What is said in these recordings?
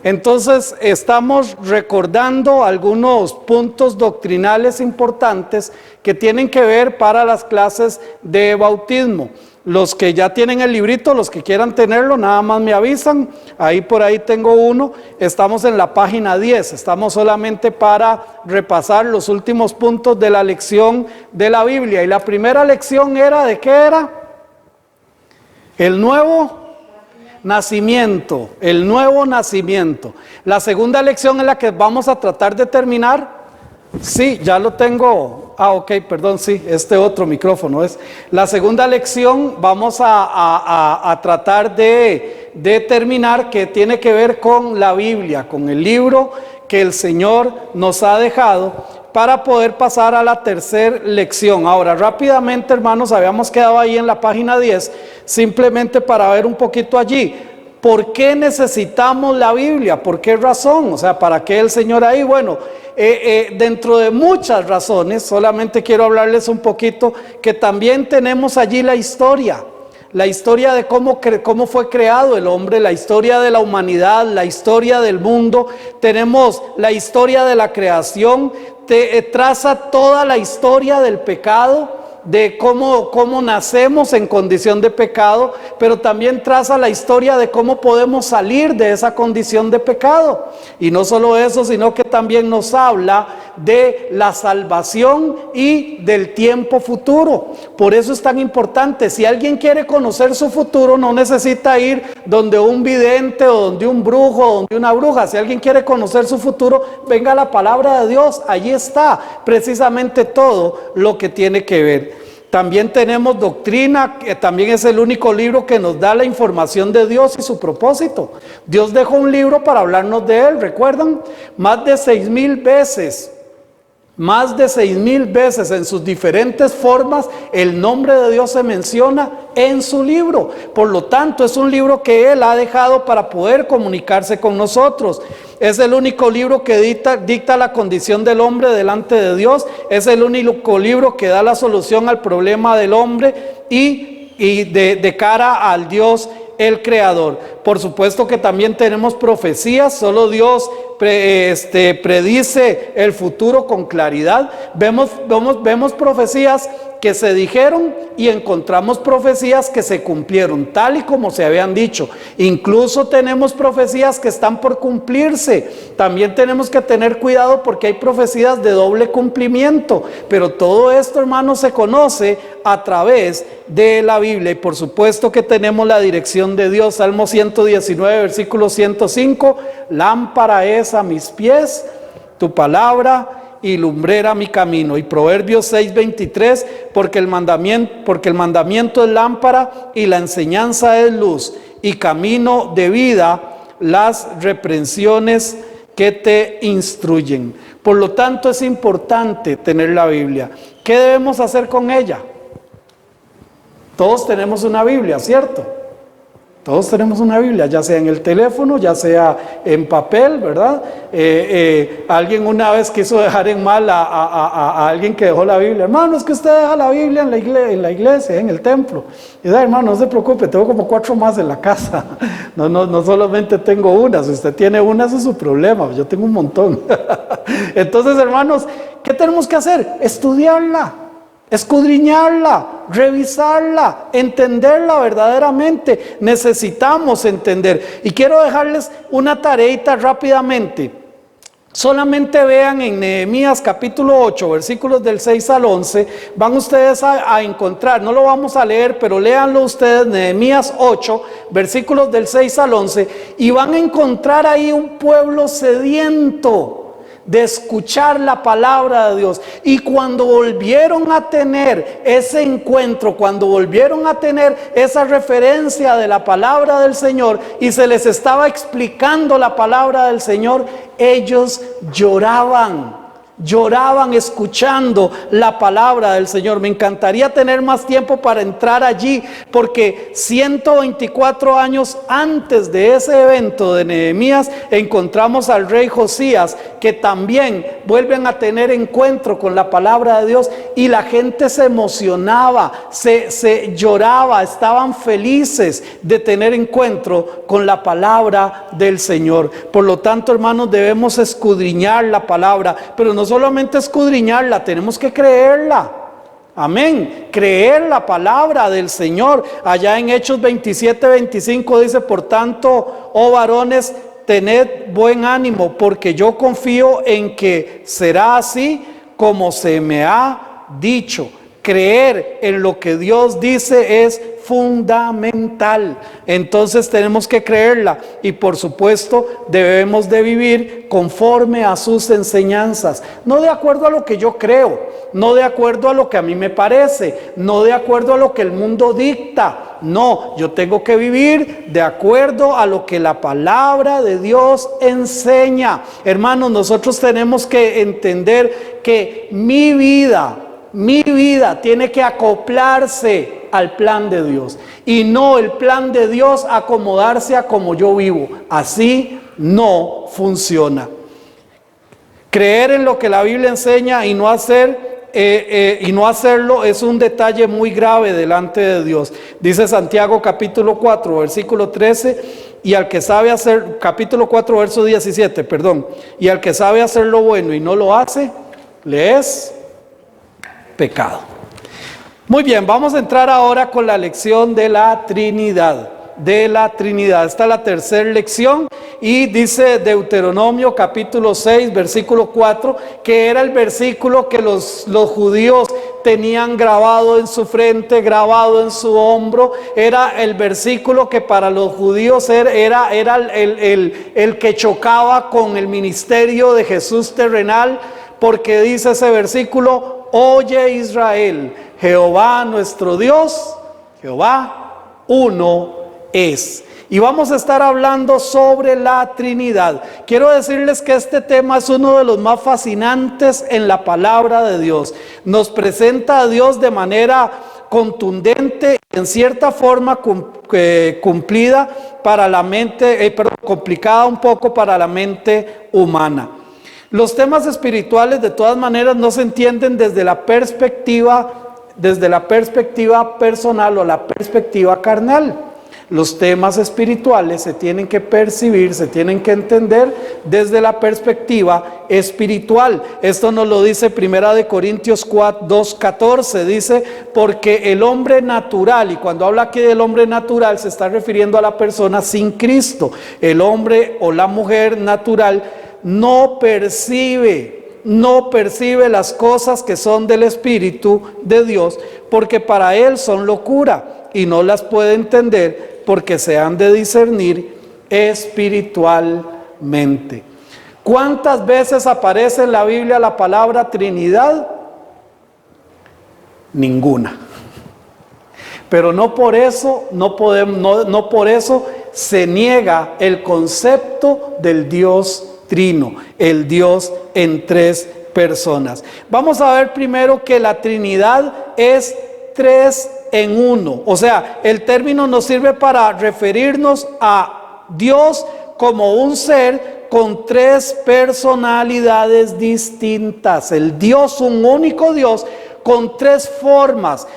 Entonces, estamos recordando algunos puntos doctrinales importantes que tienen que ver para las clases de bautismo. Los que ya tienen el librito, los que quieran tenerlo, nada más me avisan. Ahí por ahí tengo uno. Estamos en la página 10. Estamos solamente para repasar los últimos puntos de la lección de la Biblia. Y la primera lección era, ¿de qué era? El nuevo nacimiento, el nuevo nacimiento. La segunda lección en la que vamos a tratar de terminar, sí, ya lo tengo, ok, perdón, sí, este otro micrófono es. La segunda lección vamos a tratar de terminar, que tiene que ver con la Biblia, con el libro que el Señor nos ha dejado, para poder pasar a la tercera lección. Ahora, rápidamente, hermanos, habíamos quedado ahí en la página 10, simplemente para ver un poquito allí. ¿Por qué necesitamos la Biblia? ¿Por qué razón? O sea, ¿para qué el Señor ahí? Bueno, dentro de muchas razones, solamente quiero hablarles un poquito, que también tenemos allí la historia de cómo fue creado el hombre, la historia de la humanidad, la historia del mundo. Tenemos la historia de la creación, traza toda la historia del pecado, de cómo nacemos en condición de pecado, pero también traza la historia de cómo podemos salir de esa condición de pecado. Y no solo eso, sino que también nos habla de la salvación y del tiempo futuro. Por eso es tan importante. Si alguien quiere conocer su futuro, no necesita ir donde un vidente o donde un brujo o donde una bruja. Si alguien quiere conocer su futuro, venga a la palabra de Dios. Allí está precisamente todo lo que tiene que ver. También tenemos doctrina, que también es el único libro que nos da la información de Dios y su propósito. Dios dejó un libro para hablarnos de él, ¿recuerdan? Más de 6,000 veces. Más de 6,000 veces en sus diferentes formas el nombre de Dios se menciona en su libro. Por lo tanto, es un libro que Él ha dejado para poder comunicarse con nosotros. Es el único libro que dicta la condición del hombre delante de Dios. Es el único libro que da la solución al problema del hombre y de cara al Dios el Creador. Por supuesto que también tenemos profecías. Solo Dios predice el futuro con claridad. Vemos profecías que se dijeron y encontramos profecías que se cumplieron tal y como se habían dicho. Incluso tenemos profecías que están por cumplirse. También tenemos que tener cuidado porque hay profecías de doble cumplimiento. Pero todo esto, hermanos, se conoce a través de la Biblia. Y por supuesto que tenemos la dirección de Dios. Salmo 119, versículo 105. Lámpara es a mis pies tu palabra y lumbrera mi camino. Y Proverbios 6:23, porque el mandamiento es lámpara y la enseñanza es luz y camino de vida las reprensiones que te instruyen. Por lo tanto, es importante tener la Biblia. ¿Qué debemos hacer con ella? Todos tenemos una Biblia, ¿cierto? Todos tenemos una Biblia, ya sea en el teléfono, ya sea en papel, ¿verdad? Alguien una vez quiso dejar en mal a alguien que dejó la Biblia. Hermano, es que usted deja la Biblia en la iglesia, en el templo. Y dice, hermano, no se preocupe, tengo como 4 más en la casa. No solamente tengo una. Si usted tiene una, ese es su problema. Yo tengo un montón. Entonces, hermanos, ¿qué tenemos que hacer? Estudiarla, escudriñarla, revisarla, entenderla verdaderamente. Necesitamos entender. Y quiero dejarles una tareita rápidamente. Solamente vean en Nehemías capítulo 8, versículos del 6 al 11, van ustedes a encontrar, no lo vamos a leer, pero léanlo ustedes, Nehemías 8, versículos del 6 al 11, y van a encontrar ahí un pueblo sediento de escuchar la palabra de Dios. Y cuando volvieron a tener ese encuentro, cuando volvieron a tener esa referencia de la palabra del Señor y se les estaba explicando la palabra del Señor, ellos lloraban escuchando la palabra del Señor. Me encantaría tener más tiempo para entrar allí, porque 124 años antes de ese evento de Nehemías encontramos al rey Josías, que también vuelven a tener encuentro con la palabra de Dios, y la gente se emocionaba, se lloraba, estaban felices de tener encuentro con la palabra del Señor. Por lo tanto, hermanos, debemos escudriñar la palabra, pero no solamente escudriñarla, tenemos que creerla. Amén. Creer la palabra del Señor. Allá en Hechos 27:25 dice: por tanto, oh varones, tened buen ánimo, porque yo confío en que será así como se me ha dicho. Creer en lo que Dios dice es fundamental. Entonces tenemos que creerla, y por supuesto debemos de vivir conforme a sus enseñanzas, no de acuerdo a lo que yo creo, no de acuerdo a lo que a mí me parece, no de acuerdo a lo que el mundo dicta. No, yo tengo que vivir de acuerdo a lo que la palabra de Dios enseña. Hermanos, nosotros tenemos que entender que mi vida tiene que acoplarse al plan de Dios, y no el plan de Dios acomodarse a como yo vivo. Así no funciona. Creer en lo que la Biblia enseña y no hacerlo es un detalle muy grave delante de Dios. Dice Santiago capítulo 4 versículo 13: y al que sabe hacer, capítulo 4 verso 17, perdón, y al que sabe hacer lo bueno y no lo hace, le es pecado. Muy bien, vamos a entrar ahora con la lección de la Trinidad. Esta es la tercera lección, y dice Deuteronomio capítulo 6 versículo 4, que era el versículo que los judíos tenían grabado en su frente, grabado en su hombro. Era el versículo que para los judíos era el que chocaba con el ministerio de Jesús terrenal, porque dice ese versículo: oye Israel, Jehová nuestro Dios, Jehová uno es. Y vamos a estar hablando sobre la Trinidad. Quiero decirles que este tema es uno de los más fascinantes en la palabra de Dios. Nos presenta a Dios de manera contundente, en cierta forma cumplida para la mente, complicada un poco para la mente humana. Los temas espirituales, de todas maneras, no se entienden desde la perspectiva personal o la perspectiva carnal. Los temas espirituales se tienen que percibir, se tienen que entender desde la perspectiva espiritual. Esto nos lo dice 1 Corintios 2:14, dice: porque el hombre natural, y cuando habla aquí del hombre natural se está refiriendo a la persona sin Cristo. El hombre o la mujer natural no percibe las cosas que son del Espíritu de Dios, porque para él son locura, y no las puede entender, porque se han de discernir espiritualmente. ¿Cuántas veces aparece en la Biblia la palabra Trinidad? Ninguna. Pero no por eso se niega el concepto del Dios Trino, el Dios en tres personas. Vamos a ver primero que la Trinidad es 3 en 1. O sea, el término nos sirve para referirnos a Dios como un ser con 3 personalidades distintas. El Dios, un único Dios, con 3 formas,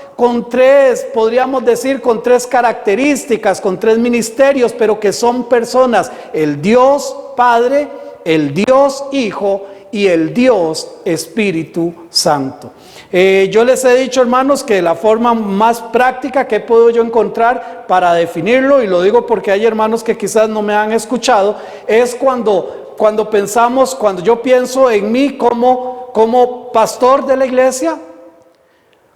podríamos decir, con 3 características, con 3 ministerios, pero que son personas: el Dios Padre, el Dios Hijo y el Dios Espíritu Santo. Yo les he dicho, hermanos, que la forma más práctica que puedo yo encontrar para definirlo, y lo digo porque hay hermanos que quizás no me han escuchado, es cuando cuando yo pienso en mí como pastor de la iglesia,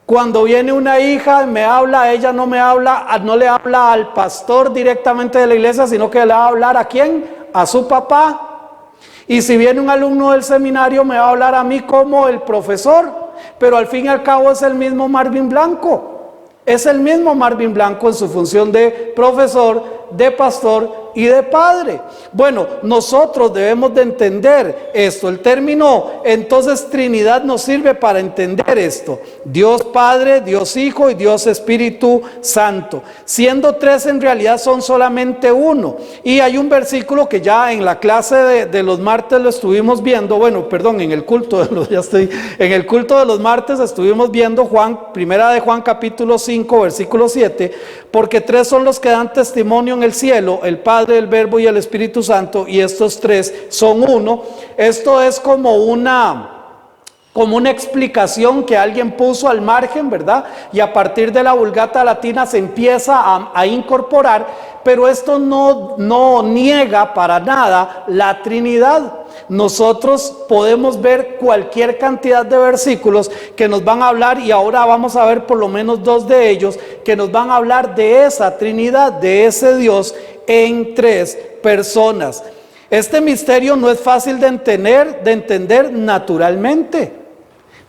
cuando viene una hija y me habla, ella no le habla al pastor directamente de la iglesia, sino que le va a hablar ¿a quién? A su papá. Y si viene un alumno del seminario, me va a hablar a mí como el profesor, pero al fin y al cabo es el mismo Marvin Blanco. Es el mismo Marvin Blanco en su función de profesor, de pastor y de padre. Bueno, nosotros debemos de entender esto. El término, entonces, Trinidad nos sirve para entender esto. Dios Padre, Dios Hijo y Dios Espíritu Santo. Siendo tres, en realidad son solamente uno. Y hay un versículo que ya en la clase de los martes lo estuvimos viendo. Bueno, perdón, en el culto de los martes estuvimos viendo Primera de Juan capítulo 5, versículo 7. Porque tres son los que dan testimonio en el cielo, el Padre, el Verbo y el Espíritu Santo, y estos tres son uno. Esto es como una explicación que alguien puso al margen, ¿verdad? Y a partir de la Vulgata Latina se empieza a incorporar, pero esto no niega para nada la Trinidad. Nosotros podemos ver cualquier cantidad de versículos que nos van a hablar, y ahora vamos a ver por lo menos dos de ellos que nos van a hablar de esa Trinidad, de ese Dios en tres personas. Este misterio no es fácil de entender naturalmente.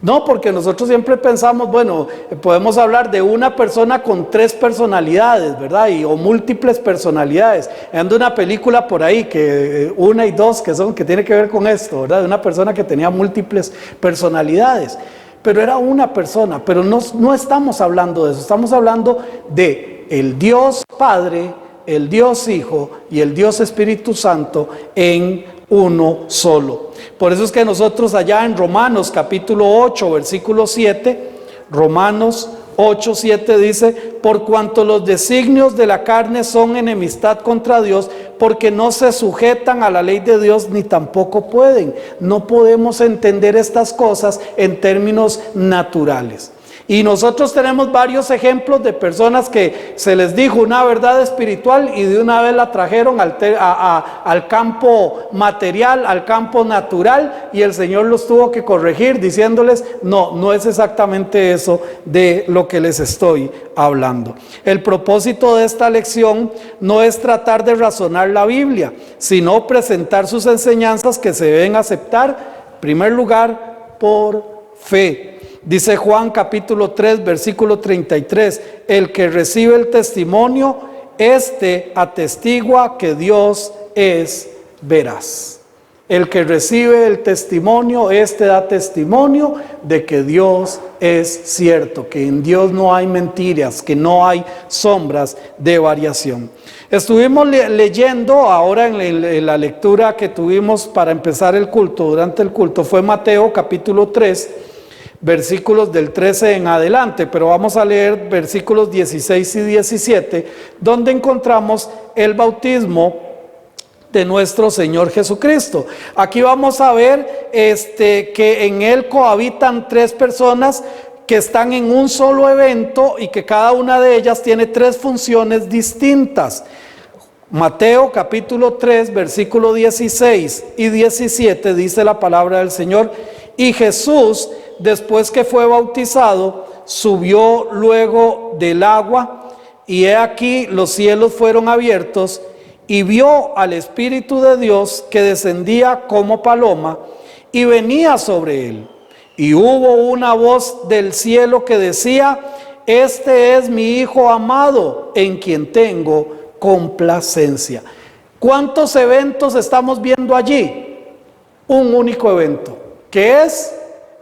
No, porque nosotros siempre pensamos, bueno, podemos hablar de una persona con tres personalidades, ¿verdad? O múltiples personalidades. Anda una película por ahí, una y dos, que tiene que ver con esto, ¿verdad? De una persona que tenía múltiples personalidades. Pero era una persona, pero no estamos hablando de eso. Estamos hablando de el Dios Padre, el Dios Hijo y el Dios Espíritu Santo en uno solo. Por eso es que nosotros allá en Romanos capítulo 8 versículo 7, Romanos 8, 7 dice: por cuanto los designios de la carne son enemistad contra Dios, porque no se sujetan a la ley de Dios, ni tampoco pueden. No podemos entender estas cosas en términos naturales. Y nosotros tenemos varios ejemplos de personas que se les dijo una verdad espiritual y de una vez la trajeron al campo material, al campo natural, y el Señor los tuvo que corregir diciéndoles: no es exactamente eso de lo que les estoy hablando. El propósito de esta lección no es tratar de razonar la Biblia, sino presentar sus enseñanzas que se deben aceptar, en primer lugar, por fe. Dice Juan capítulo 3 versículo 33: el que recibe el testimonio, este atestigua que Dios es veraz. El que recibe el testimonio, este da testimonio de que Dios es cierto, que en Dios no hay mentiras, que no hay sombras de variación. Estuvimos leyendo ahora en la lectura que tuvimos para empezar el culto, durante el culto, fue Mateo capítulo 3, versículos del 13 en adelante, pero vamos a leer versículos 16 y 17, donde encontramos el bautismo de nuestro Señor Jesucristo. Aquí vamos a ver que en él cohabitan tres personas que están en un solo evento y que cada una de ellas tiene tres funciones distintas. Mateo capítulo 3 versículo 16 y 17 dice la palabra del Señor: y Jesús, después que fue bautizado, subió luego del agua, y he aquí los cielos fueron abiertos, y vio al Espíritu de Dios que descendía como paloma y venía sobre él. Y hubo una voz del cielo que decía: este es mi Hijo amado, en quien tengo complacencia. ¿Cuántos eventos estamos viendo allí? Un único evento, que es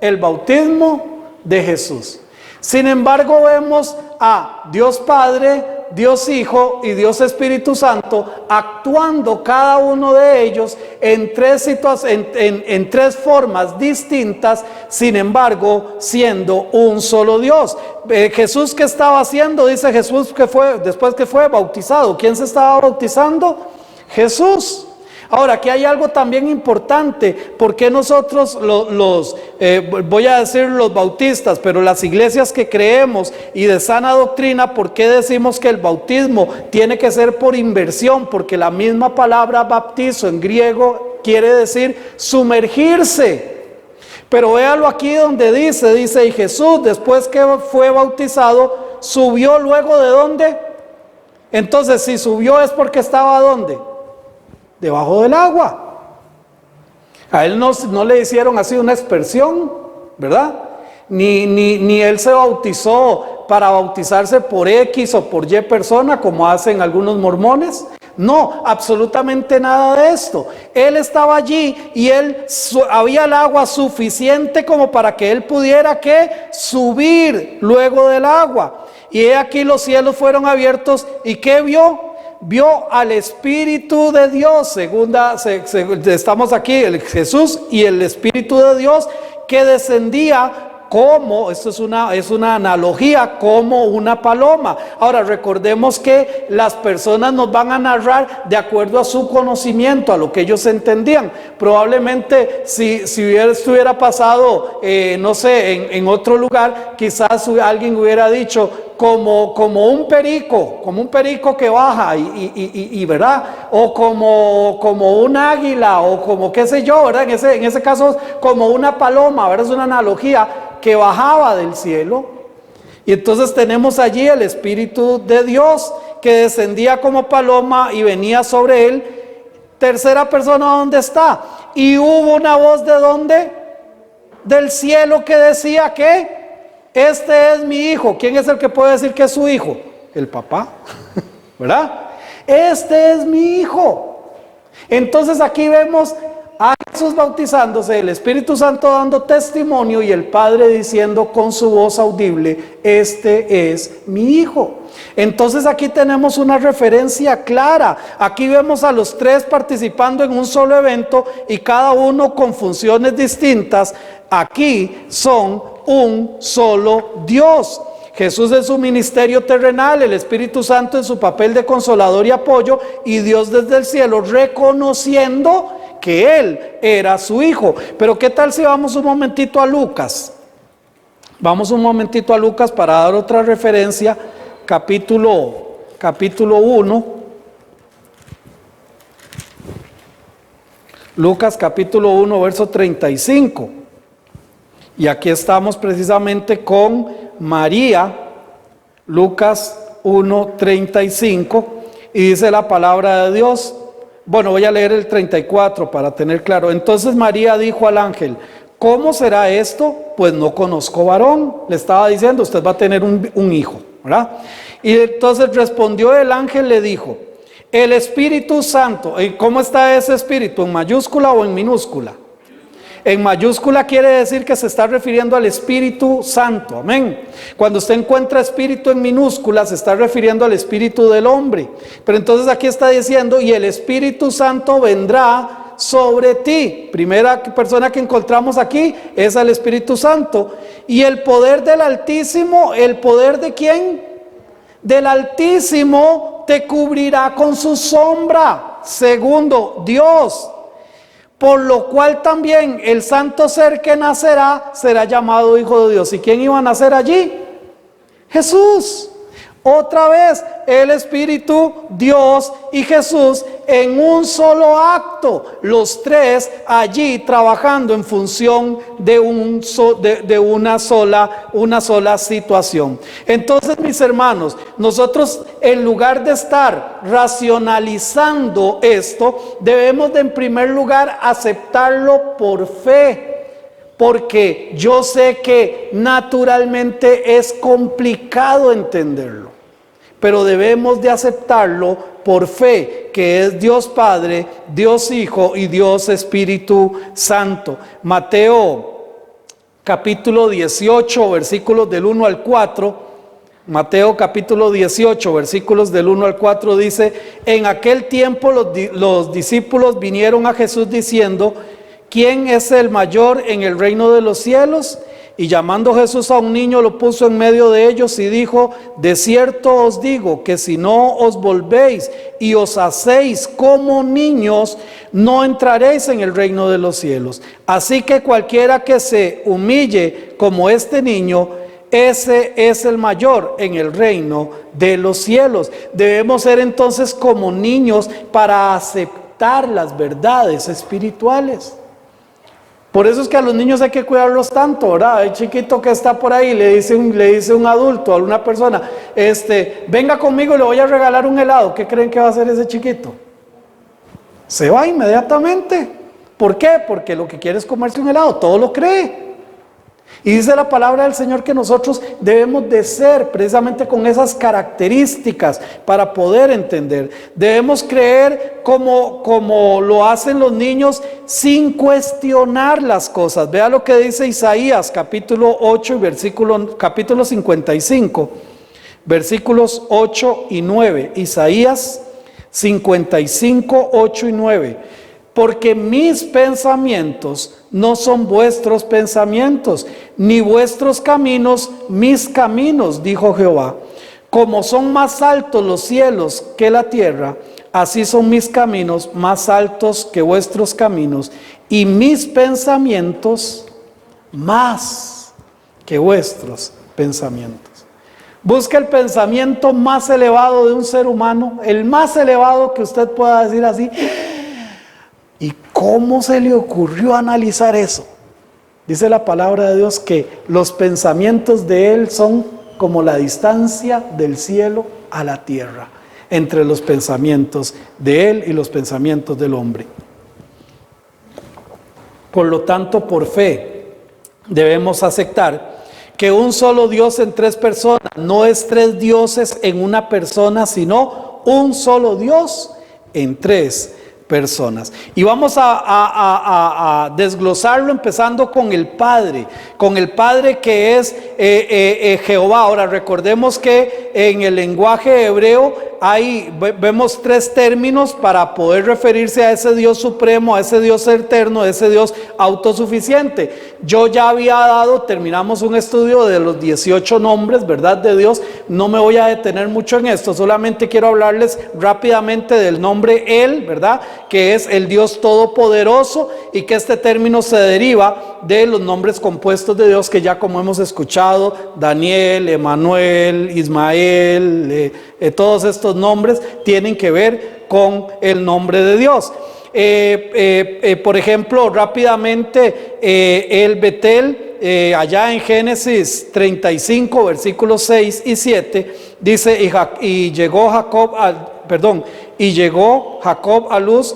el bautismo de Jesús. Sin embargo, vemos a Dios Padre, Dios Hijo y Dios Espíritu Santo actuando cada uno de ellos en tres formas distintas, sin embargo, siendo un solo Dios. Jesús, ¿qué estaba haciendo? Dice Jesús que después que fue bautizado. ¿Quién se estaba bautizando? Jesús. Ahora, aquí hay algo también importante. Porque nosotros voy a decir los bautistas, pero las iglesias que creemos y de sana doctrina, ¿por qué decimos que el bautismo tiene que ser por inmersión? Porque la misma palabra bautizo en griego quiere decir sumergirse. Pero véalo aquí donde dice, y Jesús, después que fue bautizado, subió luego ¿de dónde? Entonces, si subió es porque estaba ¿dónde? Debajo del agua. A él no le hicieron así una expresión, ¿verdad? Ni él se bautizó para bautizarse por X o por Y persona, como hacen algunos mormones. No, absolutamente nada de esto. Él estaba allí y había el agua suficiente como para que él pudiera subir luego del agua. Y he aquí los cielos fueron abiertos. ¿Y qué vio? Vio al Espíritu de Dios. Estamos aquí, Jesús y el Espíritu de Dios que descendía como, esto es una analogía, como una paloma. Ahora recordemos que las personas nos van a narrar de acuerdo a su conocimiento, a lo que ellos entendían. Probablemente si estuviera pasado, no sé, en otro lugar, quizás alguien hubiera dicho como un perico que baja y ¿verdad? O como un águila, o como qué sé yo, ¿verdad? En ese caso como una paloma, ¿verdad? Es una analogía que bajaba del cielo. Y entonces tenemos allí el Espíritu de Dios que descendía como paloma y venía sobre él. Tercera persona, ¿dónde está? Y hubo una voz, ¿de dónde? Del cielo, que decía que este es mi hijo. ¿Quién es el que puede decir que es su hijo? El papá, ¿verdad? Este es mi hijo. Entonces aquí vemos a Jesús bautizándose, el Espíritu Santo dando testimonio y el Padre diciendo con su voz audible, este es mi hijo. Entonces aquí tenemos una referencia clara. Aquí vemos a los tres participando en un solo evento y cada uno con funciones distintas. Aquí son un solo Dios. Jesús en su ministerio terrenal, el Espíritu Santo en su papel de consolador y apoyo, y Dios desde el cielo reconociendo que Él era su hijo. Pero ¿qué tal si vamos un momentito a Lucas? Vamos un momentito a Lucas para dar otra referencia, capítulo 1. Lucas capítulo 1, verso 35. Y aquí estamos precisamente con María, Lucas 1:35, y dice la palabra de Dios. Bueno, voy a leer el 34 para tener claro. Entonces María dijo al ángel, ¿cómo será esto? Pues no conozco varón. Le estaba diciendo, usted va a tener un hijo, ¿verdad? Y entonces respondió el ángel, le dijo, el Espíritu Santo. ¿Y cómo está ese Espíritu? ¿En mayúscula o en minúscula? En mayúscula quiere decir que se está refiriendo al Espíritu Santo, amén. Cuando usted encuentra Espíritu en minúscula, se está refiriendo al Espíritu del hombre. Pero entonces aquí está diciendo, y el Espíritu Santo vendrá sobre ti. Primera persona que encontramos aquí es al Espíritu Santo. Y el poder del Altísimo, ¿el poder de quién? Del Altísimo te cubrirá con su sombra. Segundo, Dios. Por lo cual también el santo ser que nacerá será llamado Hijo de Dios. ¿Y quién iba a nacer allí? Jesús. Otra vez, el Espíritu, Dios y Jesús en un solo acto. Los tres allí trabajando en función de una sola situación. Entonces, mis hermanos, nosotros en lugar de estar racionalizando esto, debemos de en primer lugar aceptarlo por fe. Porque yo sé que naturalmente es complicado entenderlo. Pero debemos de aceptarlo por fe, que es Dios Padre, Dios Hijo y Dios Espíritu Santo. Mateo capítulo 18, versículos del 1 al 4. Mateo capítulo 18, versículos del 1 al 4 dice, en aquel tiempo los discípulos vinieron a Jesús diciendo, ¿quién es el mayor en el reino de los cielos? Y llamando Jesús a un niño lo puso en medio de ellos y dijo, de cierto os digo que si no os volvéis y os hacéis como niños, no entraréis en el reino de los cielos. Así que cualquiera que se humille como este niño, ese es el mayor en el reino de los cielos. Debemos ser entonces como niños para aceptar captar las verdades espirituales. Por eso es que a los niños hay que cuidarlos tanto, ¿verdad? El chiquito que está por ahí le dice un adulto a una persona, venga conmigo y le voy a regalar un helado. ¿Qué creen que va a hacer ese chiquito? Se va inmediatamente. ¿Por qué? Porque lo que quiere es comerse un helado, todo lo cree. Y dice la palabra del Señor que nosotros debemos de ser precisamente con esas características para poder entender. Debemos creer como lo hacen los niños sin cuestionar las cosas. Vea lo que dice Isaías capítulo 8 y capítulo 55, versículos 8 y 9. Isaías 55, 8 y 9. Porque mis pensamientos no son vuestros pensamientos, ni vuestros caminos mis caminos, dijo Jehová. Como son más altos los cielos que la tierra, así son mis caminos más altos que vuestros caminos, y mis pensamientos más que vuestros pensamientos. Busca el pensamiento más elevado de un ser humano, el más elevado que usted pueda decir así. ¿Y cómo se le ocurrió analizar eso? Dice la palabra de Dios que los pensamientos de Él son como la distancia del cielo a la tierra, entre los pensamientos de Él y los pensamientos del hombre. Por lo tanto, por fe, debemos aceptar que un solo Dios en tres personas, no es tres dioses en una persona, sino un solo Dios en tres personas. Y vamos a desglosarlo empezando con el Padre que es Jehová. Ahora recordemos que en el lenguaje hebreo vemos tres términos para poder referirse a ese Dios supremo, a ese Dios eterno, a ese Dios autosuficiente. Yo ya terminamos un estudio de los 18 nombres, ¿verdad?, de Dios. No me voy a detener mucho en esto, solamente quiero hablarles rápidamente del nombre El, ¿verdad?, que es el Dios todopoderoso, y que este término se deriva de los nombres compuestos de Dios que ya, como hemos escuchado, Daniel, Emanuel, Ismael, todos estos nombres tienen que ver con el nombre de Dios. Por ejemplo, rápidamente, el Betel, allá en Génesis 35, versículos 6 y 7, dice, y llegó Jacob a Luz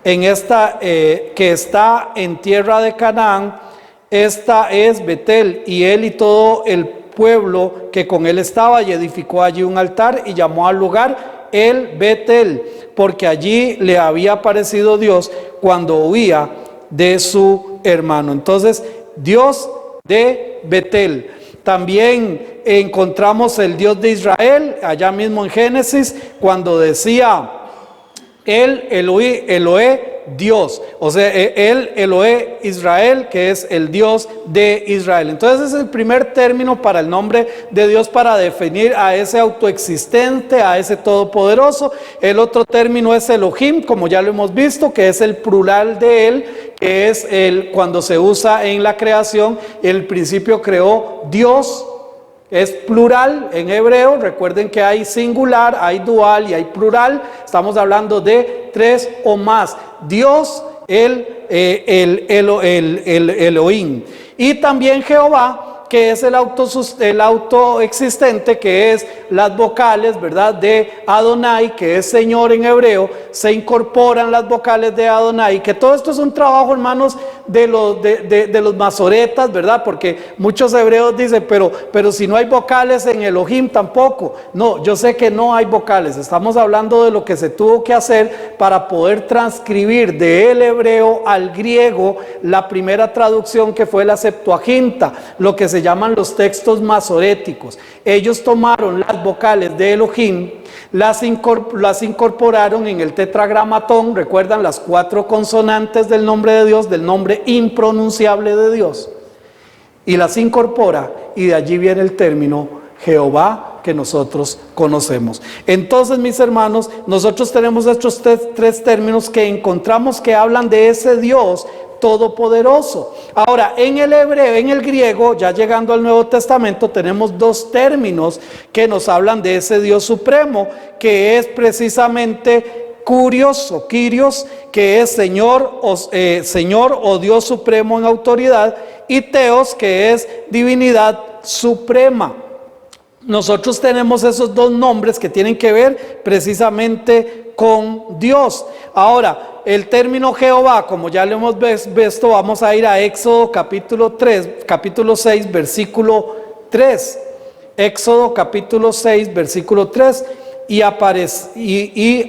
en esta que está en tierra de Canaán. Esta es Betel, y él y todo el pueblo que con él estaba, y edificó allí un altar y llamó al lugar El Betel, porque allí le había aparecido Dios cuando huía de su hermano. Entonces, Dios de Betel. También encontramos el Dios de Israel, allá mismo en Génesis, cuando decía el Eloé, Dios, o sea, el Eloé Israel, que es el Dios de Israel. Entonces es el primer término para el nombre de Dios, para definir a ese autoexistente, a ese todopoderoso. El otro término es Elohim, como ya lo hemos visto, que es el plural de él, que es cuando se usa en la creación. El principio creó Dios. Es plural en hebreo. Recuerden que hay singular, hay dual y hay plural. Estamos hablando de tres o más. Dios, el Elohim. Y también Jehová, que es el autoexistente, que es las vocales, ¿verdad?, de Adonai, que es Señor en hebreo. Se incorporan las vocales de Adonai, que todo esto es un trabajo, hermanos, de los masoretas, ¿verdad? Porque muchos hebreos dicen, pero si no hay vocales en Elohim tampoco. No, yo sé que no hay vocales. Estamos hablando de lo que se tuvo que hacer para poder transcribir del hebreo al griego la primera traducción, que fue la Septuaginta, lo que se llaman los textos masoréticos. Ellos tomaron las vocales de Elohim, las incorporaron en el tetragramatón. Recuerdan las 4 consonantes del nombre de Dios, del nombre impronunciable de Dios, y las incorpora, y de allí viene el término Jehová que nosotros conocemos. Entonces, mis hermanos, nosotros tenemos estos tres términos que encontramos que hablan de ese Dios todopoderoso. Ahora, en el hebreo, en el griego, ya llegando al Nuevo Testamento, tenemos 2 términos que nos hablan de ese Dios supremo, que es precisamente Kyrios, que es Señor o Dios supremo en autoridad, y Theos, que es divinidad suprema. Nosotros tenemos esos dos nombres que tienen que ver precisamente con Dios. Ahora, el término Jehová, como ya lo hemos visto, vamos a ir a Éxodo capítulo 6, versículo 3. Éxodo capítulo 6, versículo 3. Y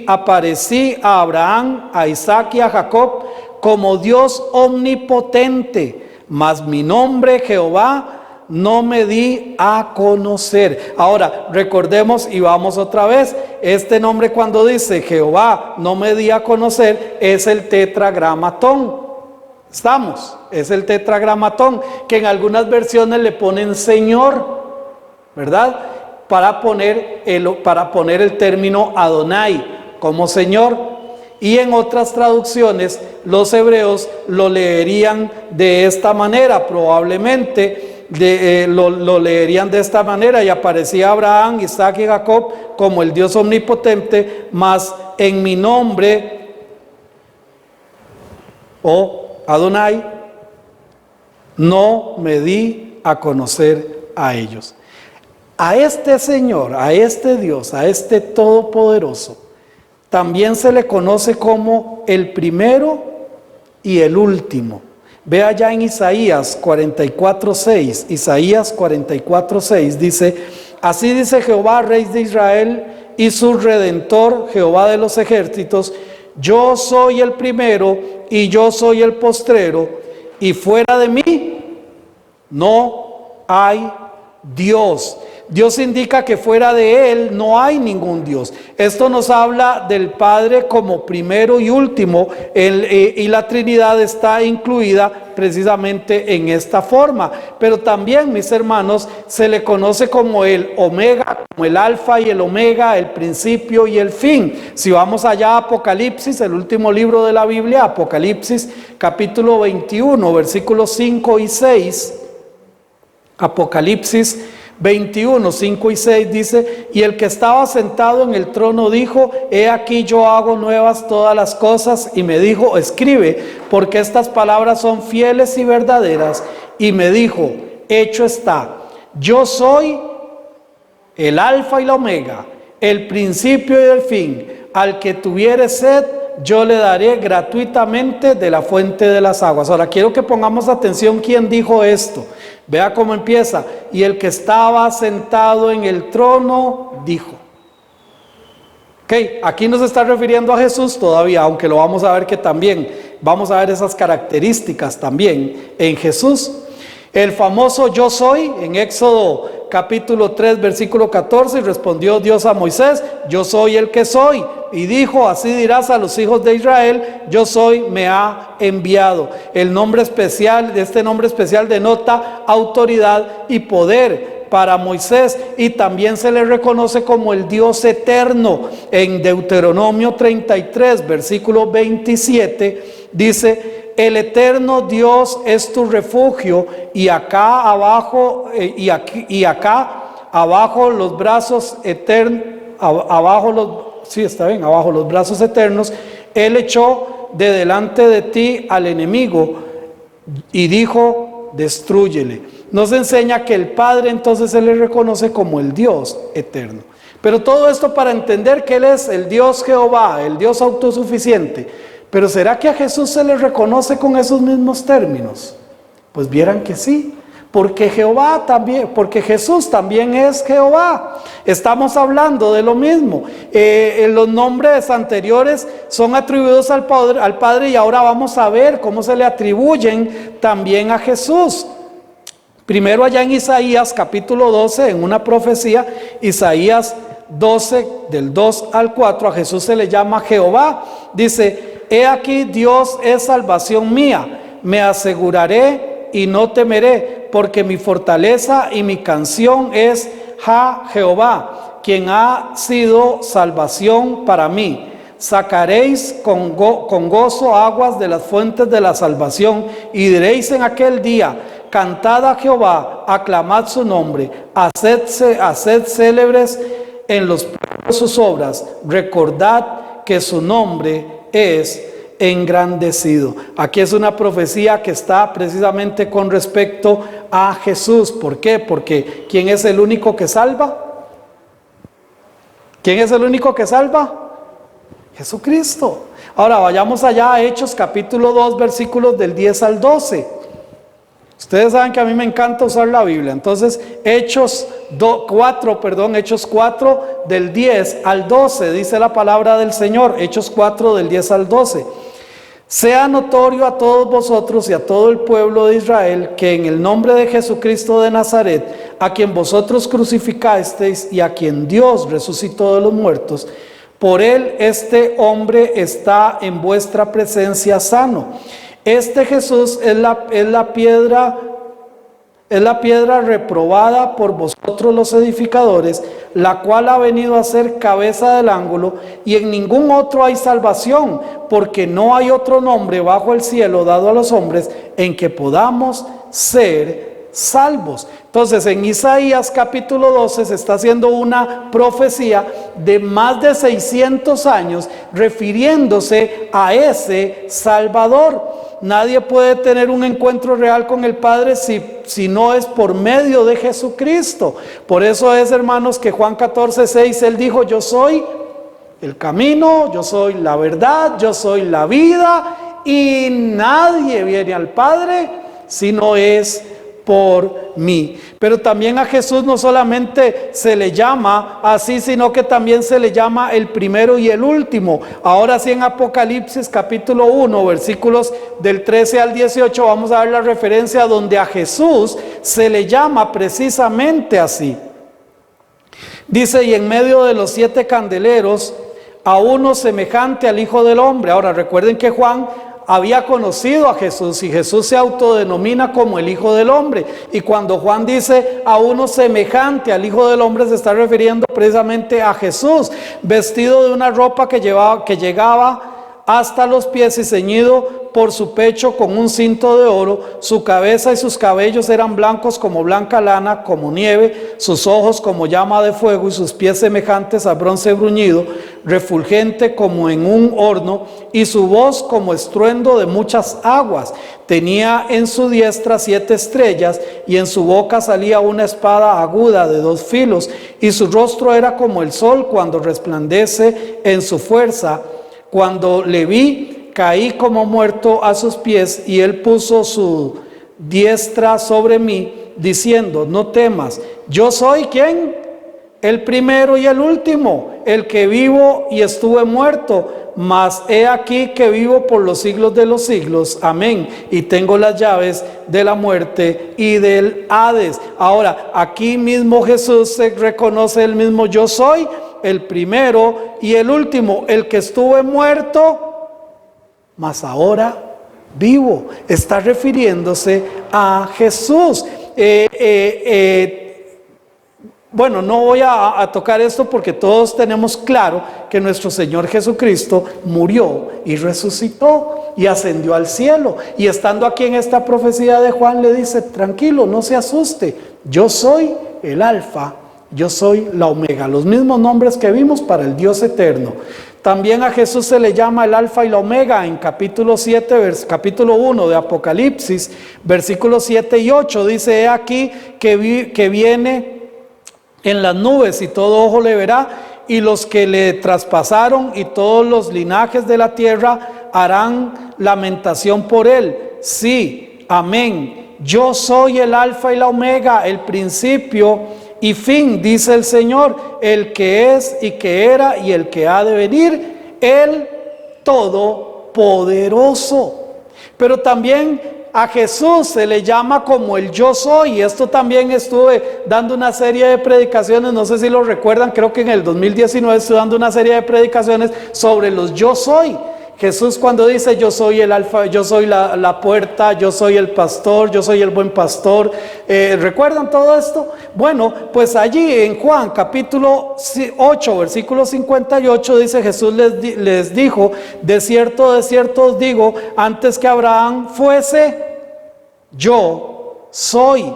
aparecí a Abraham, a Isaac y a Jacob como Dios omnipotente, mas mi nombre Jehová no me di a conocer. Ahora, recordemos y vamos otra vez, este nombre cuando dice Jehová no me di a conocer, es el tetragramatón. Es el tetragramatón, que en algunas versiones le ponen Señor, ¿verdad? Para poner el término Adonai como Señor. Y en otras traducciones, los hebreos lo leerían de esta manera, probablemente. Lo leerían de esta manera: y aparecía Abraham, Isaac y Jacob como el Dios omnipotente, mas en mi nombre, Adonai, no me di a conocer a ellos. A este Señor, a este Dios, a este Todopoderoso, también se le conoce como el primero y el último. Vea ya en Isaías 44:6, Isaías 44:6 dice: así dice Jehová, Rey de Israel y su Redentor, Jehová de los ejércitos, yo soy el primero y yo soy el postrero, y fuera de mí no hay Dios. Dios indica que fuera de Él no hay ningún Dios. Esto nos habla del Padre como primero y último, y la Trinidad está incluida precisamente en esta forma. Pero también, mis hermanos, se le conoce como el Omega, como el Alfa y el Omega, el principio y el fin. Si vamos allá a Apocalipsis, el último libro de la Biblia, Apocalipsis capítulo 21, versículos 5 y 6, Apocalipsis 21, 5 y 6 dice: y el que estaba sentado en el trono dijo: he aquí yo hago nuevas todas las cosas. Y me dijo: escribe, porque estas palabras son fieles y verdaderas. Y me dijo: hecho está, yo soy el Alfa y la Omega, el principio y el fin. Al que tuviere sed, yo le daré gratuitamente de la fuente de las aguas. Ahora quiero que pongamos atención quién dijo esto. Vea cómo empieza: y el que estaba sentado en el trono dijo. Aquí no se está refiriendo a Jesús todavía, aunque lo vamos a ver que también vamos a ver esas características también en Jesús. El famoso yo soy, en Éxodo capítulo 3 versículo 14, y respondió Dios a Moisés: yo soy el que soy. Y dijo: así dirás a los hijos de Israel: yo soy, me ha enviado. El nombre especial, este nombre especial denota autoridad y poder para Moisés, y también se le reconoce como el Dios eterno. En Deuteronomio 33 versículo 27 dice: el eterno Dios es tu refugio, y acá abajo abajo los brazos eternos, abajo los brazos eternos, Él echó de delante de ti al enemigo y dijo: destrúyele. Nos enseña que el Padre entonces se le reconoce como el Dios eterno. Pero todo esto para entender que Él es el Dios Jehová, el Dios autosuficiente. Pero ¿será que a Jesús se le reconoce con esos mismos términos? Pues vieran que sí. Porque Jesús también es Jehová. Estamos hablando de lo mismo. Los nombres anteriores son atribuidos al Padre, y ahora vamos a ver cómo se le atribuyen también a Jesús. Primero allá en Isaías capítulo 12, en una profecía, Isaías 12 del 2 al 4, a Jesús se le llama Jehová. Dice: he aquí Dios es salvación mía, me aseguraré y no temeré, porque mi fortaleza y mi canción es Jehová, quien ha sido salvación para mí. Sacaréis con gozo aguas de las fuentes de la salvación, y diréis en aquel día: cantad a Jehová, aclamad su nombre, haced célebres en los pueblos sus obras, recordad que su nombre es engrandecido. Aquí es una profecía que está precisamente con respecto a Jesús. ¿Por qué? Porque ¿quién es el único que salva? ¿Quién es el único que salva? Jesucristo. Ahora vayamos allá a Hechos capítulo 2, versículos del 10 al 12. Ustedes saben que a mí me encanta usar la Biblia. Entonces, Hechos 4 del 10 al 12, dice la palabra del Señor. Hechos 4 del 10 al 12. Sea notorio a todos vosotros y a todo el pueblo de Israel que en el nombre de Jesucristo de Nazaret, a quien vosotros crucificasteis y a quien Dios resucitó de los muertos, por él este hombre está en vuestra presencia sano. Este Jesús es la piedra reprobada por vosotros los edificadores, la cual ha venido a ser cabeza del ángulo, y en ningún otro hay salvación, porque no hay otro nombre bajo el cielo dado a los hombres en que podamos ser salvos. Entonces, en Isaías capítulo 12 se está haciendo una profecía de más de 600 años refiriéndose a ese Salvador. Nadie puede tener un encuentro real con el Padre si no es por medio de Jesucristo. Por eso es, hermanos, que Juan 14:6, Él dijo: yo soy el camino, yo soy la verdad, yo soy la vida, y nadie viene al Padre si no es por mí. Pero también a Jesús no solamente se le llama así, sino que también se le llama el primero y el último. Ahora sí, en Apocalipsis capítulo 1, versículos del 13 al 18, vamos a ver la referencia donde a Jesús se le llama precisamente así. Dice: y en medio de los 7 candeleros, a uno semejante al Hijo del Hombre. Ahora recuerden que Juan había conocido a Jesús, y Jesús se autodenomina como el Hijo del Hombre, y cuando Juan dice a uno semejante al Hijo del Hombre, se está refiriendo precisamente a Jesús, vestido de una ropa que llegaba hasta los pies y ceñido por su pecho con un cinto de oro. Su cabeza y sus cabellos eran blancos como blanca lana, como nieve, sus ojos como llama de fuego y sus pies semejantes a bronce bruñido, refulgente como en un horno, y su voz como estruendo de muchas aguas. Tenía en su diestra 7 estrellas y en su boca salía una espada aguda de 2 filos, y su rostro era como el sol cuando resplandece en su fuerza. Cuando le vi, caí como muerto a sus pies, y él puso su diestra sobre mí, diciendo: no temas, yo soy ¿quién? El primero y el último, el que vivo y estuve muerto, mas he aquí que vivo por los siglos de los siglos. Amén. Y tengo las llaves de la muerte y del Hades. Ahora, aquí mismo Jesús se reconoce el mismo: yo soy el primero y el último, el que estuve muerto, mas ahora vivo. Está refiriéndose a Jesús. Bueno, no voy a tocar esto porque todos tenemos claro que nuestro Señor Jesucristo murió y resucitó y ascendió al cielo. Y estando aquí en esta profecía de Juan, le dice: tranquilo, no se asuste, yo soy el Alfa, yo soy la Omega, los mismos nombres que vimos para el Dios eterno. También a Jesús se le llama el Alfa y la Omega en capítulo 1 de Apocalipsis, versículos 7 y 8. Dice: he aquí que viene en las nubes, y todo ojo le verá, y los que le traspasaron y todos los linajes de la tierra harán lamentación por él. Sí, amén. Yo soy el Alfa y la Omega, el principio y fin, dice el Señor, el que es y que era y el que ha de venir, el Todopoderoso. Pero también a Jesús se le llama como el yo soy, y esto también estuve dando una serie de predicaciones, no sé si lo recuerdan, creo que en el 2019 estuve dando una serie de predicaciones sobre los yo soy. Jesús, cuando dice: yo soy el alfa, yo soy la puerta, yo soy el pastor, yo soy el buen pastor, ¿recuerdan todo esto? Bueno, pues allí en Juan capítulo 8 versículo 58 dice: Jesús les dijo: de cierto os digo, antes que Abraham fuese, yo soy.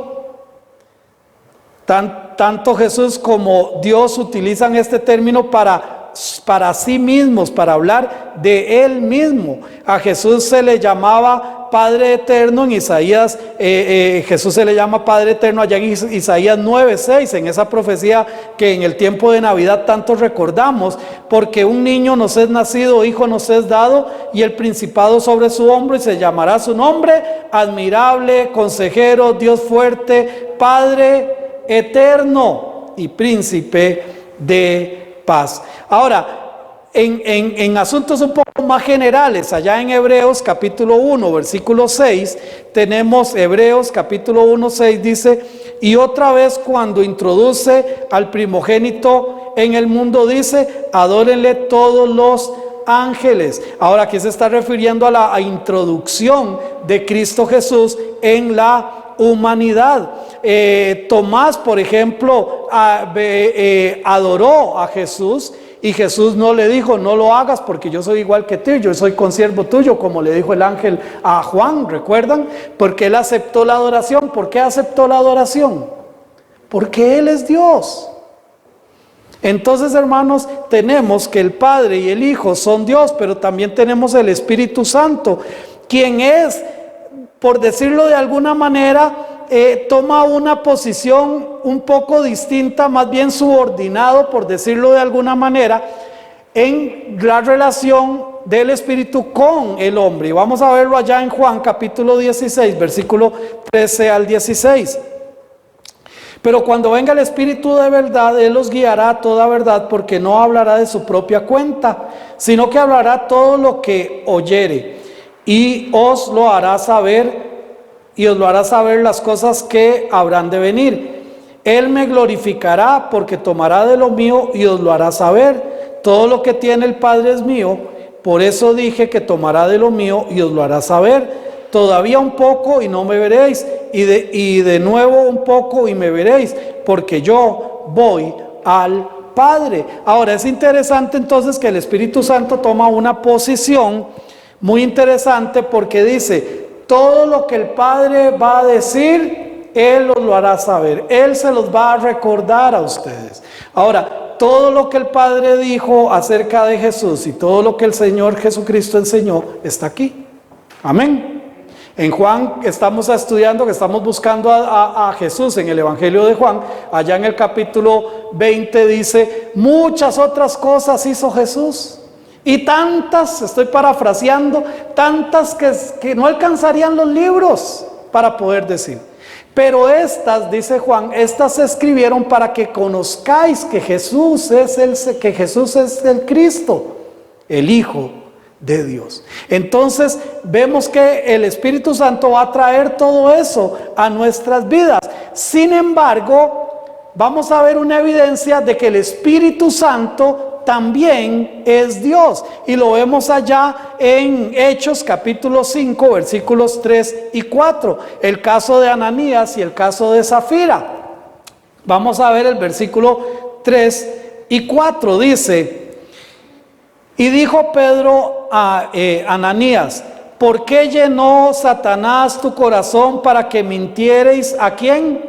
Tanto Jesús como Dios utilizan este término para para sí mismos, para hablar de Él mismo. A Jesús se le llamaba Padre Eterno en Isaías, Jesús se le llama Padre Eterno allá en Isaías 9:6, en esa profecía que en el tiempo de Navidad tanto recordamos, porque un niño nos es nacido, hijo nos es dado, y el principado sobre su hombro, y se llamará su nombre, Admirable, Consejero, Dios fuerte, Padre Eterno y Príncipe de paz. Ahora, en asuntos un poco más generales, allá en Hebreos capítulo 1, versículo 6, tenemos Hebreos capítulo 1, 6, dice: y otra vez cuando introduce al primogénito en el mundo, dice: adórenle todos los ángeles. Ahora, aquí se está refiriendo a la introducción de Cristo Jesús en la humanidad. Tomás, por ejemplo, adoró a Jesús, y Jesús no le dijo: no lo hagas porque yo soy igual que tú, yo soy consiervo tuyo, como le dijo el ángel a Juan, ¿recuerdan? Porque él aceptó la adoración. ¿Por qué aceptó la adoración? Porque Él es Dios. Entonces, hermanos, tenemos que el Padre y el Hijo son Dios, pero también tenemos el Espíritu Santo, quien es, por decirlo de alguna manera, toma una posición un poco distinta, más bien subordinado, por decirlo de alguna manera, en la relación del Espíritu con el hombre. Y vamos a verlo allá en Juan capítulo 16, versículo 13 al 16. Pero cuando venga el Espíritu de verdad, Él os guiará a toda verdad, porque no hablará de su propia cuenta, sino que hablará todo lo que oyere, y os lo hará saber, las cosas que habrán de venir. Él me glorificará, porque tomará de lo mío y os lo hará saber. Todo lo que tiene el Padre es mío, por eso dije que tomará de lo mío y os lo hará saber. Todavía un poco y no me veréis, y de nuevo un poco y me veréis, porque yo voy al Padre. Ahora, es interesante entonces que el Espíritu Santo toma una posición muy interesante, porque dice: todo lo que el Padre va a decir, Él os lo hará saber, Él se los va a recordar a ustedes. Ahora, todo lo que el Padre dijo acerca de Jesús y todo lo que el Señor Jesucristo enseñó está aquí. Amén. En Juan estamos estudiando, que estamos buscando a Jesús en el Evangelio de Juan. Allá en el capítulo 20 dice: muchas otras cosas hizo Jesús, y tantas, estoy parafraseando, tantas que no alcanzarían los libros para poder decir. Pero estas, dice Juan, estas se escribieron para que conozcáis que Jesús es el Cristo, el Hijo de Dios. Entonces vemos que el Espíritu Santo va a traer todo eso a nuestras vidas. Sin embargo, vamos a ver una evidencia de que el Espíritu Santo también es Dios, y lo vemos allá en Hechos capítulo 5 versículos 3 y 4, el caso de Ananías y el caso de Zafira. Vamos a ver el versículo 3 y 4, dice: y dijo Pedro a Ananías: ¿por qué llenó Satanás tu corazón para que mintiereis? ¿A quién?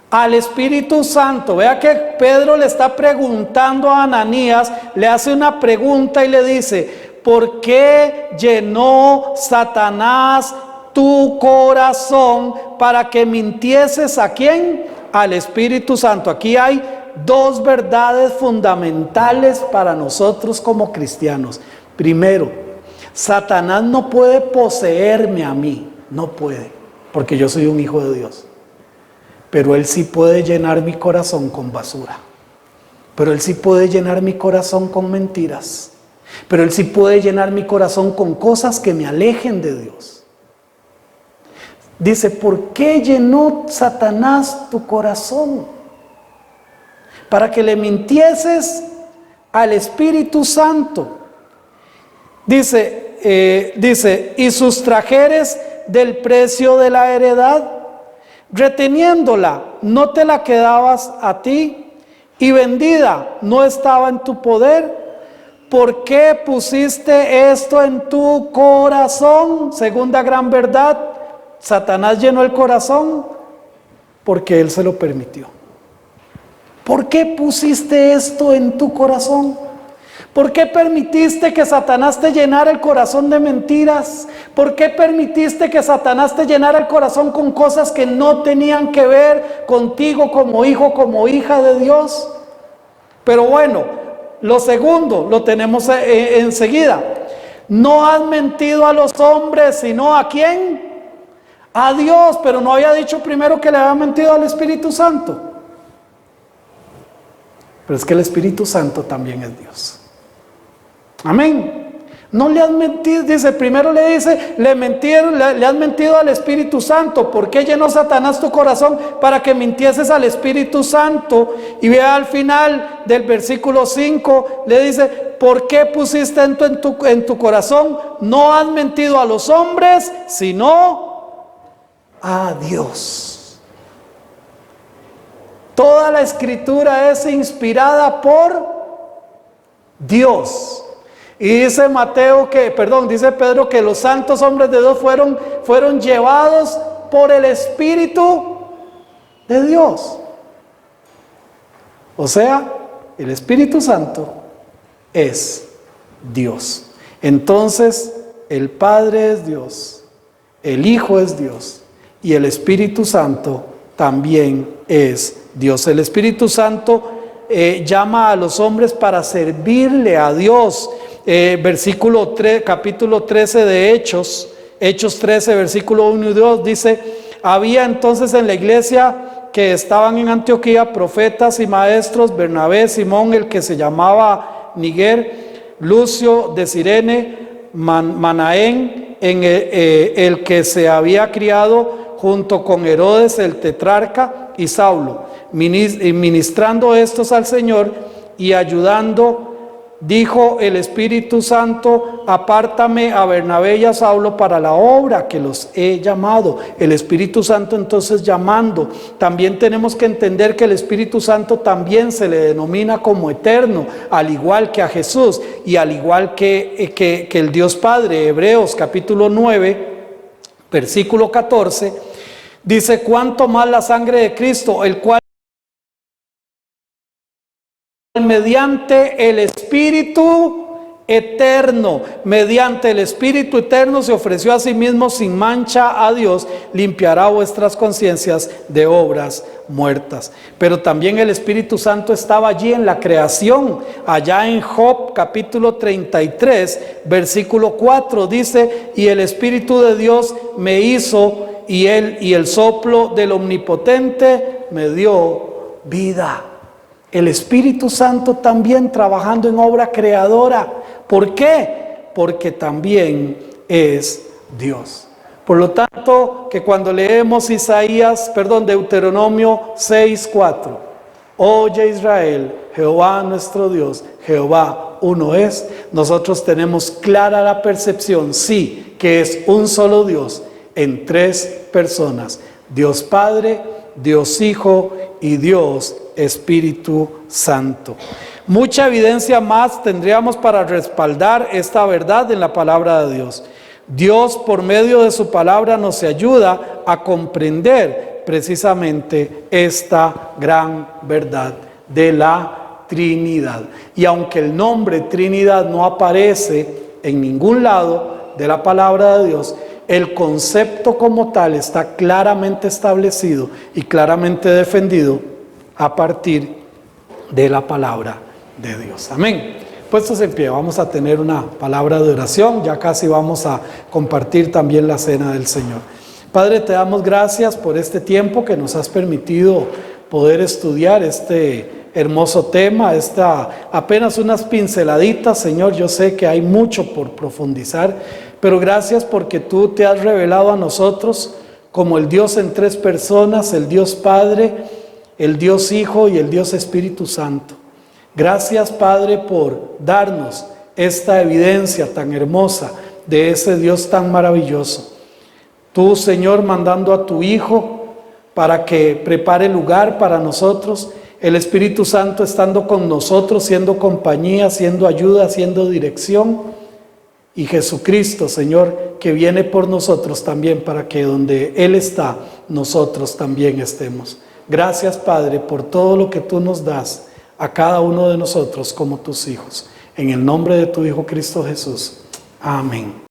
Al Espíritu Santo. Vea que Pedro le está preguntando a Ananías, le hace una pregunta y le dice: ¿por qué llenó Satanás tu corazón para que mintieses? ¿A quién? Al Espíritu Santo. Aquí hay dos verdades fundamentales para nosotros como cristianos. Primero, Satanás no puede poseerme a mí, no puede, porque yo soy un hijo de Dios. Pero él sí puede llenar mi corazón con basura. Pero él sí puede llenar mi corazón con mentiras. Pero él sí puede llenar mi corazón con cosas que me alejen de Dios. Dice: ¿por qué llenó Satanás tu corazón? Para que le mintieses al Espíritu Santo. Dice: y sustrajeres del precio de la heredad, reteniéndola, no te la quedabas a ti, y vendida, no estaba en tu poder. ¿Por qué pusiste esto en tu corazón? Segunda gran verdad: Satanás llenó el corazón porque él se lo permitió. ¿Por qué pusiste esto en tu corazón? ¿Por qué permitiste que Satanás te llenara el corazón de mentiras? ¿Por qué permitiste que Satanás te llenara el corazón con cosas que no tenían que ver contigo como hijo, como hija de Dios? Pero bueno, lo segundo lo tenemos enseguida. No has mentido a los hombres, sino ¿a quién? A Dios. Pero no había dicho primero que le había mentido al Espíritu Santo. Pero es que el Espíritu Santo también es Dios. Amén. No le has mentido, dice, primero le dice, le has mentido al Espíritu Santo. ¿Por qué llenó Satanás tu corazón? Para que mintieses al Espíritu Santo. Y vea al final del versículo 5, le dice, ¿por qué pusiste en tu corazón? No has mentido a los hombres, sino a Dios. Toda la Escritura es inspirada por Dios. Y dice dice Pedro que los santos hombres de Dios fueron llevados por el Espíritu de Dios. O sea, el Espíritu Santo es Dios. Entonces, el Padre es Dios, el Hijo es Dios y el Espíritu Santo también es Dios. El Espíritu Santo llama a los hombres para servirle a Dios. Versículo 3, capítulo 13 de Hechos 13, versículo 1 y 2 dice: había entonces en la iglesia que estaban en Antioquía profetas y maestros, Bernabé, Simón, el que se llamaba Niger, Lucio de Cirene, Manaén, el que se había criado junto con Herodes el tetrarca, y Saulo, ministrando estos al Señor y ayudando. Dijo el Espíritu Santo: apártame a Bernabé y a Saulo para la obra que los he llamado. El Espíritu Santo entonces llamando. También tenemos que entender que el Espíritu Santo también se le denomina como eterno, al igual que a Jesús y al igual que el Dios Padre. Hebreos capítulo 9, versículo 14, dice: cuánto más la sangre de Cristo, el cual mediante el Espíritu eterno se ofreció a sí mismo sin mancha a Dios, limpiará vuestras conciencias de obras muertas. Pero también el Espíritu Santo estaba allí en la creación. Allá en Job capítulo 33 versículo 4 dice: y el Espíritu de Dios me hizo, y el soplo del Omnipotente me dio vida. El Espíritu Santo también trabajando en obra creadora. ¿Por qué? Porque también es Dios. Por lo tanto, que cuando leemos Deuteronomio 6:4, oye Israel, Jehová nuestro Dios, Jehová uno es, nosotros tenemos clara la percepción, sí, que es un solo Dios en tres personas: Dios Padre, Dios Hijo y Dios Espíritu Santo. Mucha evidencia más tendríamos para respaldar esta verdad en la palabra de Dios. Dios, por medio de su palabra, nos ayuda a comprender precisamente esta gran verdad de la Trinidad. Y aunque el nombre Trinidad no aparece en ningún lado de la palabra de Dios, el concepto como tal está claramente establecido y claramente defendido a partir de la palabra de Dios. Amén. Puestos en pie, vamos a tener una palabra de oración. Ya casi vamos a compartir también la cena del Señor. Padre, te damos gracias por este tiempo que nos has permitido poder estudiar este hermoso tema, apenas unas pinceladitas, Señor. Yo sé que hay mucho por profundizar, pero gracias porque tú te has revelado a nosotros como el Dios en tres personas, el Dios Padre, el Dios Hijo y el Dios Espíritu Santo. Gracias, Padre, por darnos esta evidencia tan hermosa de ese Dios tan maravilloso. Tú, Señor, mandando a tu Hijo para que prepare lugar para nosotros, el Espíritu Santo estando con nosotros, siendo compañía, siendo ayuda, siendo dirección, y Jesucristo, Señor, que viene por nosotros también para que donde Él está, nosotros también estemos. Gracias, Padre, por todo lo que tú nos das a cada uno de nosotros como tus hijos. En el nombre de tu Hijo Cristo Jesús. Amén.